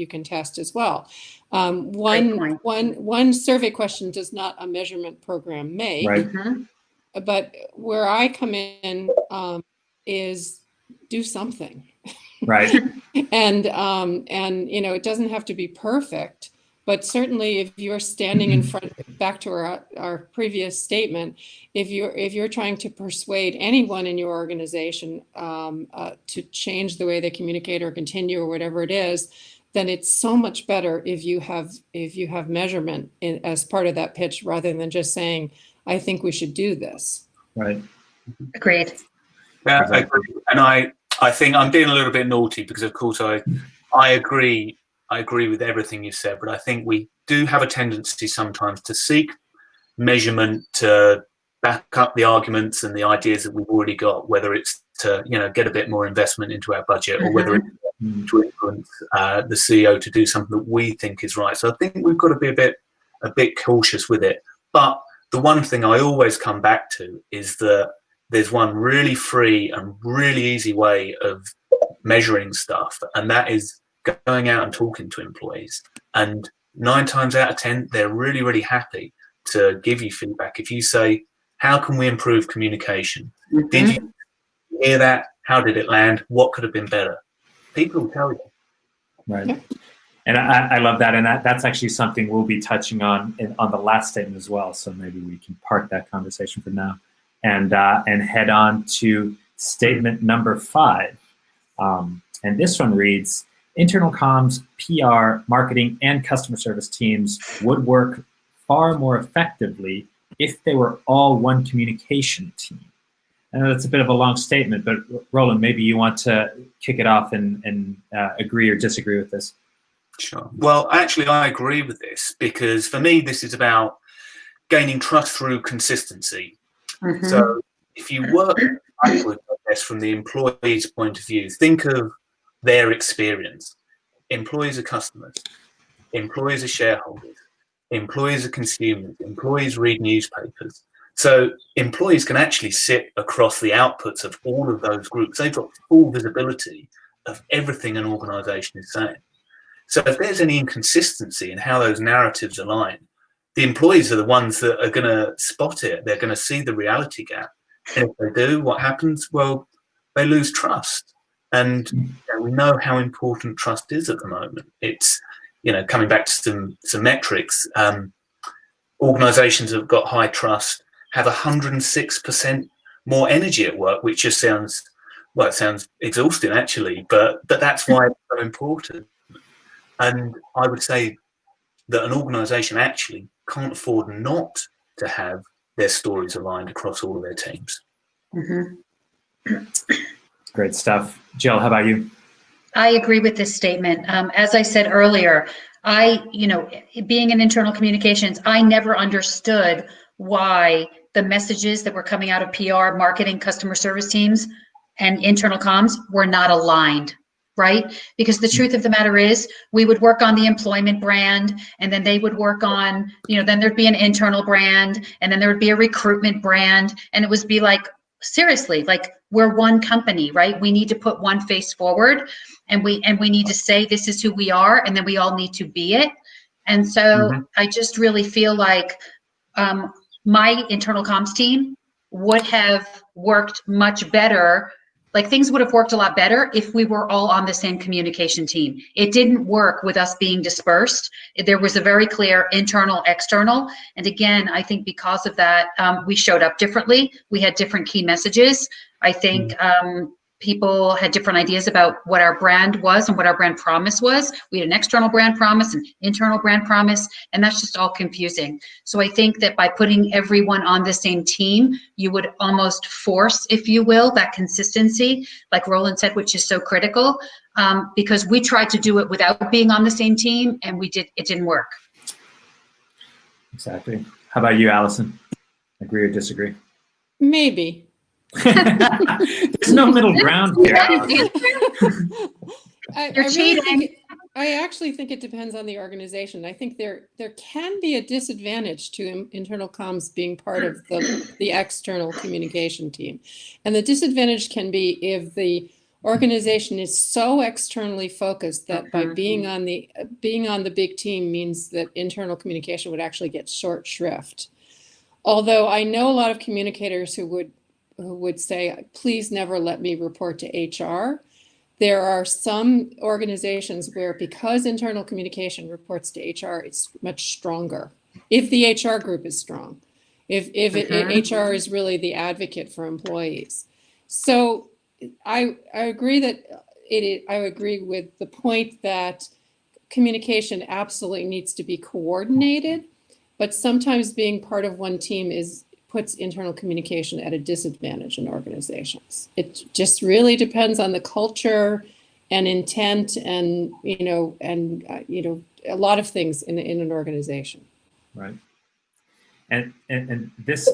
can test as well. One survey question does not a measurement program make. Right. But where I come in is do something. Right. And it doesn't have to be perfect, but certainly if you're standing in front, back to our previous statement, if you're trying to persuade anyone in your organization to change the way they communicate or continue or whatever it is, then it's so much better if you have measurement as part of that pitch rather than just saying, I think we should do this. Right. Agreed. Yeah, I agree. And I think I'm being a little bit naughty because, of course, I agree. I agree with everything you said, but I think we do have a tendency sometimes to seek measurement to back up the arguments and the ideas that we've already got, whether it's to get a bit more investment into our budget or whether it's to influence the CEO to do something that we think is right. So I think we've got to be a bit cautious with it. But the one thing I always come back to is that there's one really free and really easy way of measuring stuff, and that is going out and talking to employees. And 9 times out of 10, they're really, really happy to give you feedback. If you say, how can we improve communication? Did you hear that? How did it land? What could have been better? People will tell you. Right. And I love that. And that's actually something we'll be touching on the last statement as well. So maybe we can park that conversation for now and head on to statement number 5. And this one reads, internal comms, PR, marketing, and customer service teams would work far more effectively if they were all one communication team. I know that's a bit of a long statement, but Roland, maybe you want to kick it off and agree or disagree with this. Sure. Well, actually, I agree with this because for me, this is about gaining trust through consistency. So if you work backwards, I guess, from the employee's point of view, think of their experience. Employees are customers. Employees are shareholders. Employees are consumers. Employees read newspapers. So employees can actually sit across the outputs of all of those groups. They've got full visibility of everything an organization is saying. So if there's any inconsistency in how those narratives align, the employees are the ones that are going to spot it. They're going to see the reality gap. And if they do, what happens? Well, they lose trust. And we know how important trust is at the moment. It's, coming back to some metrics, organizations that have got high trust have 106% more energy at work, which just sounds exhausting actually, but that's why it's so important. And I would say that an organization actually can't afford not to have their stories aligned across all of their teams. Great stuff. Jill, how about you? I agree with this statement. As I said earlier, being in internal communications, I never understood why the messages that were coming out of PR, marketing, customer service teams, and internal comms were not aligned. right? Because the truth of the matter is, we would work on the employment brand, and then they would work on, then there'd be an internal brand, and then there would be a recruitment brand, and it would be like, seriously, like, we're one company, right? We need to put one face forward, and we need to say this is who we are, and then we all need to be it. And so I just really feel like my internal comms team would have worked much better. Like, things would have worked a lot better if we were all on the same communication team. It didn't work with us being dispersed. There was a very clear internal, external. And again, I think because of that, we showed up differently. We had different key messages. I think people had different ideas about what our brand was and what our brand promise was. We had an external brand promise, an internal brand promise, and that's just all confusing. So I think that by putting everyone on the same team, you would almost force, if you will, that consistency, like Roland said, which is so critical, because we tried to do it without being on the same team, and it didn't work. Exactly. How about you, Alison? Agree or disagree? Maybe. There's no middle ground here. I actually think it depends on the organization. I think there can be a disadvantage to internal comms being part of the external communication team. And the disadvantage can be if the organization is so externally focused that by being on the big team means that internal communication would actually get short shrift. Although I know a lot of communicators who would say, please never let me report to HR. There are some organizations where, because internal communication reports to HR, it's much stronger. If the HR group is strong, if HR is really the advocate for employees. So I agree that I agree with the point that communication absolutely needs to be coordinated, but sometimes being part of one team puts internal communication at a disadvantage in organizations. It just really depends on the culture and intent and a lot of things in an organization. Right. And this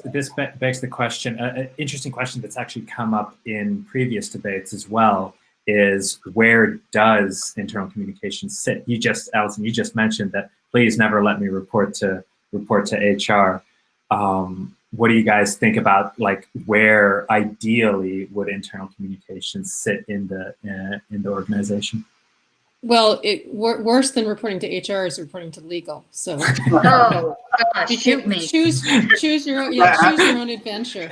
begs the question, an interesting question that's actually come up in previous debates as well, is where does internal communication sit? Alison, you just mentioned that please never let me report to HR. What do you guys think about, like, where ideally would internal communication sit in the organization? Well, worse than reporting to HR is reporting to legal. So, oh gosh, shoot me. Choose your own adventure.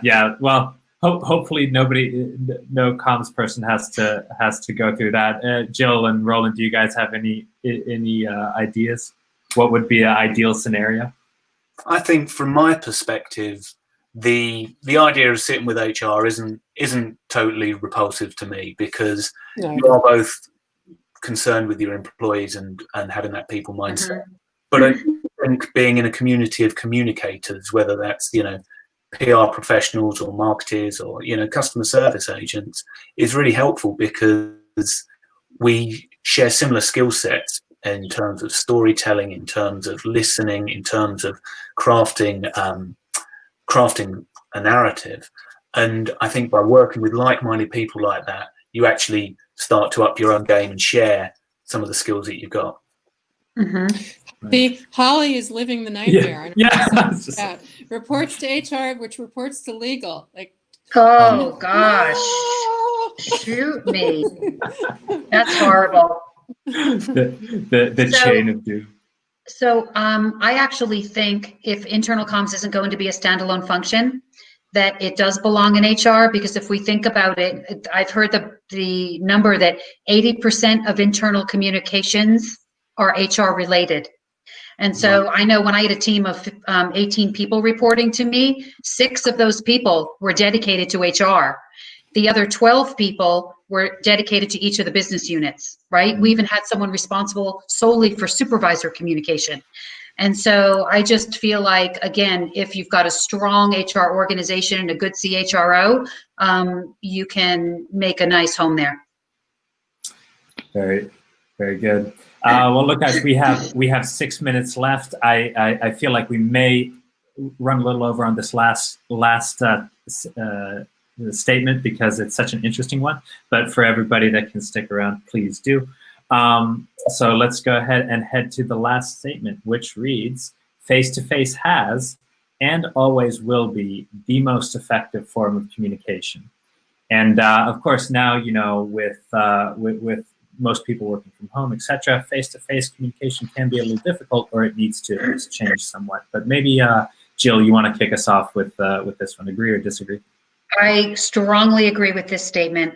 Yeah. Well, hopefully no comms person has to go through that. Jill and Roland, do you guys have any ideas? What would be an ideal scenario? I think, from my perspective, the idea of sitting with HR isn't totally repulsive to me, because you are both concerned with your employees and having that people mindset. But I think being in a community of communicators, whether that's PR professionals or marketers or customer service agents, is really helpful, because we share similar skill sets in terms of storytelling, in terms of listening, in terms of crafting a narrative. And I think by working with like-minded people like that, you actually start to up your own game and share some of the skills that you've got. See, Holly is living the nightmare. Yeah. Reports to HR, which reports to legal. Like, oh gosh, shoot me. That's horrible. The chain of doom. So I actually think if internal comms isn't going to be a standalone function, that it does belong in HR, because if we think about it, I've heard the number that 80% of internal communications are HR related. And so I know when I had a team of 18 people reporting to me, 6 of those people were dedicated to HR. The other 12 people were dedicated to each of the business units, right? We even had someone responsible solely for supervisor communication. And so I just feel like, again, if you've got a strong HR organization and a good CHRO, you can make a nice home there. Very, very good. Well, look, guys, we have 6 minutes left. I feel like we may run a little over on this last statement because it's such an interesting one. But for everybody that can stick around, please do. So let's go ahead and head to the last statement, which reads, face-to-face has and always will be the most effective form of communication. And of course, now, you know, with most people working from home, etc., face-to-face communication can be a little difficult, or it needs to change somewhat. But maybe, Jill, you want to kick us off with this one. Agree or disagree? I strongly agree with this statement.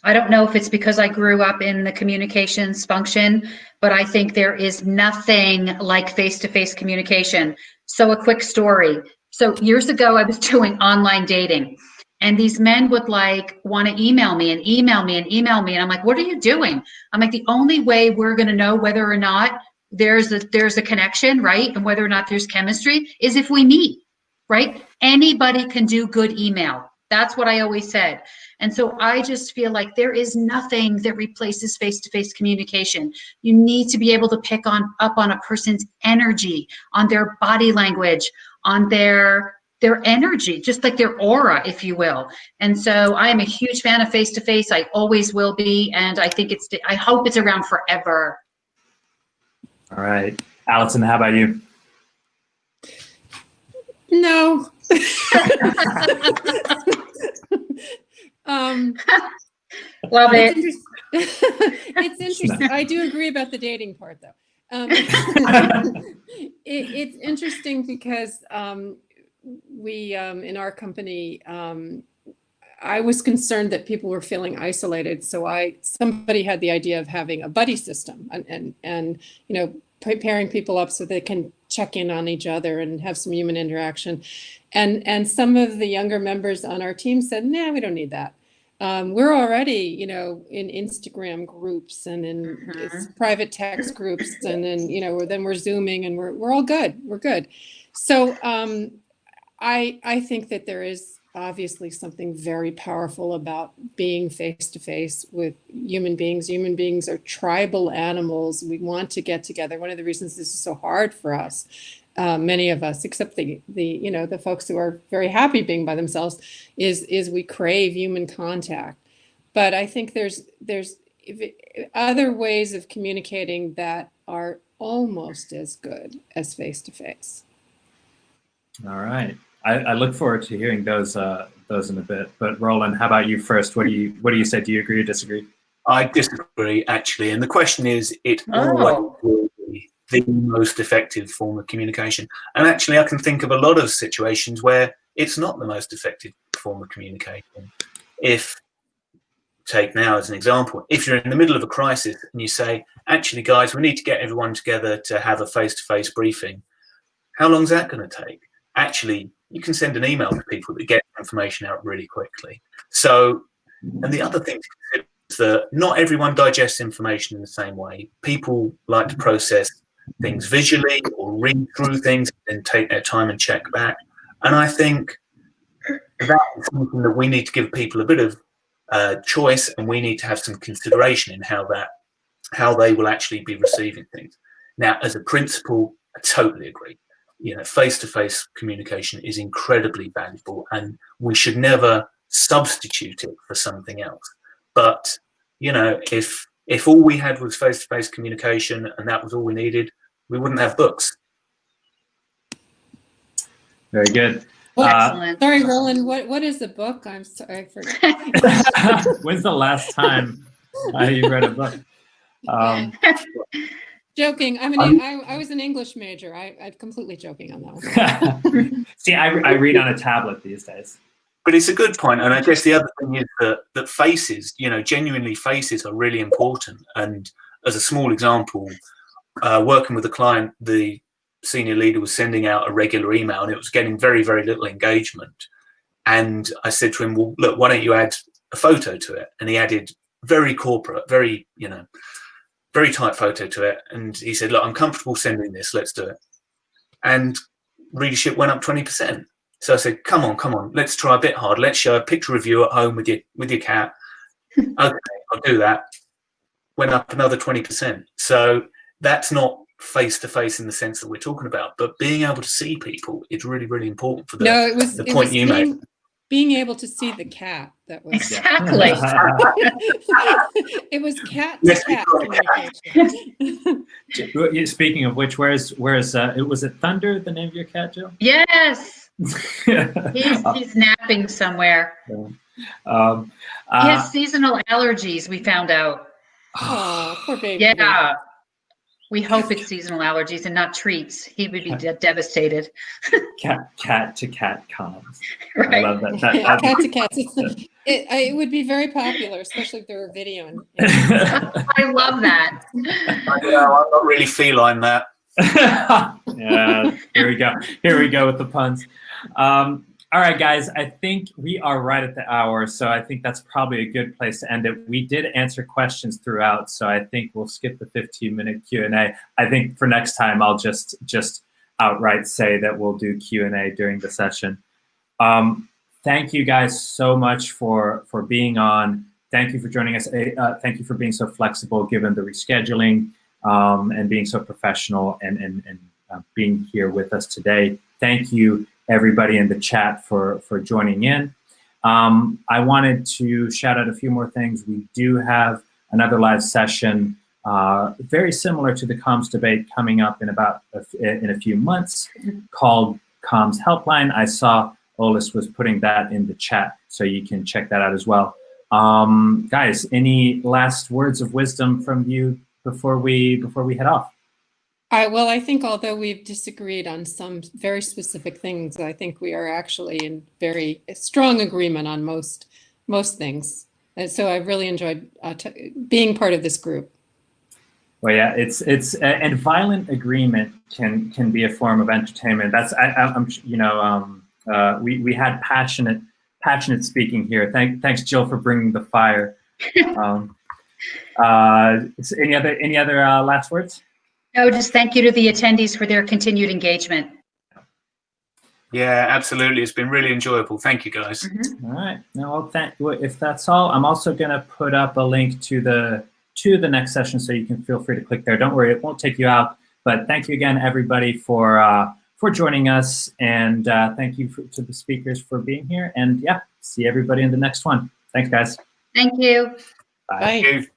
I don't know if it's because I grew up in the communications function, but I think there is nothing like face-to-face communication. So a quick story. So years ago, I was doing online dating, and these men would like want to email me and email me and email me. And I'm like, what are you doing? I'm like, the only way we're going to know whether or not there's a connection, right? And whether or not there's chemistry is if we meet, right? Anybody can do good email. That's what I always said. And so I just feel like there is nothing that replaces face-to-face communication. You need to be able to pick up on a person's energy, on their body language, on their energy, just like their aura, if you will. And so I am a huge fan of face-to-face. I always will be. And I think I hope it's around forever. All right. Alison, how about you? No. Love it. It's interesting. I do agree about the dating part, though. It's interesting because we, in our company, I was concerned that people were feeling isolated. So somebody had the idea of having a buddy system and you know, pairing people up so they can check in on each other and have some human interaction. And some of the younger members on our team said, nah, we don't need that. We're already, you know, in Instagram groups and in private text groups, and then, you know, then we're Zooming and we're all good. We're good. So I think that there is obviously something very powerful about being face-to-face with human beings. Human beings are tribal animals. We want to get together. One of the reasons this is so hard for us, many of us, except the you know, the folks who are very happy being by themselves, is we crave human contact. But I think there's other ways of communicating that are almost as good as face-to-face. All right. I look forward to hearing those in a bit. But Roland, how about you first? What do you say? Do you agree or disagree? I disagree, actually. And the question is, it always will be the most effective form of communication. And actually, I can think of a lot of situations where it's not the most effective form of communication. Take now as an example, if you're in the middle of a crisis and you say, actually, guys, we need to get everyone together to have a face-to-face briefing. How long is that going to take? Actually, you can send an email to people that get information out really quickly. So, and the other thing to consider is that not everyone digests information in the same way. People like to process things visually or read through things and take their time and check back. And I think that is something that we need to give people a bit of choice, and we need to have some consideration in how they will actually be receiving things. Now, as a principle, I totally agree. You know, face-to-face communication is incredibly valuable, and we should never substitute it for something else. But, you know, if all we had was face-to-face communication and that was all we needed, we wouldn't have books. Very good. Excellent. Sorry, Roland, what is the book? I'm sorry, I forgot. When's the last time you read a book? Joking. I was an English major. I'm completely joking on that one. See, I read on a tablet these days. But it's a good point. And I guess the other thing is that faces, you know, genuinely faces are really important. And as a small example, working with a client, the senior leader was sending out a regular email and it was getting very, very little engagement. And I said to him, well, look, why don't you add a photo to it? And he added very corporate, very, you know, very tight photo to it. And he said, look, I'm comfortable sending this, let's do it. And readership went up 20%. So I said, come on, let's try a bit hard. Let's show a picture of you at home with your cat. Okay, I'll do that. Went up another 20%. So that's not face-to-face in the sense that we're talking about, but being able to see people is really, really important for the point you made. being able to see the cat. That was Exactly. it was cat Yes, to cat communication. Speaking of which, where's was it Thunder, the name of your cat, Jill? Yes. He's napping somewhere. Um, He has seasonal allergies, we found out. Oh, poor baby. Yeah. We hope it's seasonal allergies and not treats. He would be devastated. cat to cat comms. Right. I love that. Cat to cats. It would be very popular, especially if there were video. I love that. I'm not really feline that. Yeah, here we go. Here we go with the puns. All right, guys, I think we are right at the hour, so I think that's probably a good place to end it. We did answer questions throughout, so I think we'll skip the 15-minute Q&A. I think for next time, I'll just outright say that we'll do Q&A during the session. Thank you guys so much for being on. Thank you for joining us. Thank you for being so flexible given the rescheduling and being so professional and being here with us today. Thank you, everybody in the chat for joining in. I wanted to shout out a few more things. We do have another live session very similar to the comms debate coming up in a few months called Comms Helpline. I saw Olis was putting that in the chat, so you can check that out as well. Guys, any last words of wisdom from you before we head off? Well, I think although we've disagreed on some very specific things, I think we are actually in very strong agreement on most things. And so I really enjoyed being part of this group. Well, yeah, it's and violent agreement can be a form of entertainment. That's we had passionate speaking here. Thanks, Jill, for bringing the fire. Any other last words? No, just thank you to the attendees for their continued engagement. Yeah, absolutely. It's been really enjoyable. Thank you, guys. Mm-hmm. All right. Now, if that's all, I'm also going to put up a link to the next session, so you can feel free to click there. Don't worry, it won't take you out. But thank you again, everybody, for joining us, and thank you to the speakers for being here. And yeah, see everybody in the next one. Thanks, guys. Thank you. Bye. Bye. Thank you.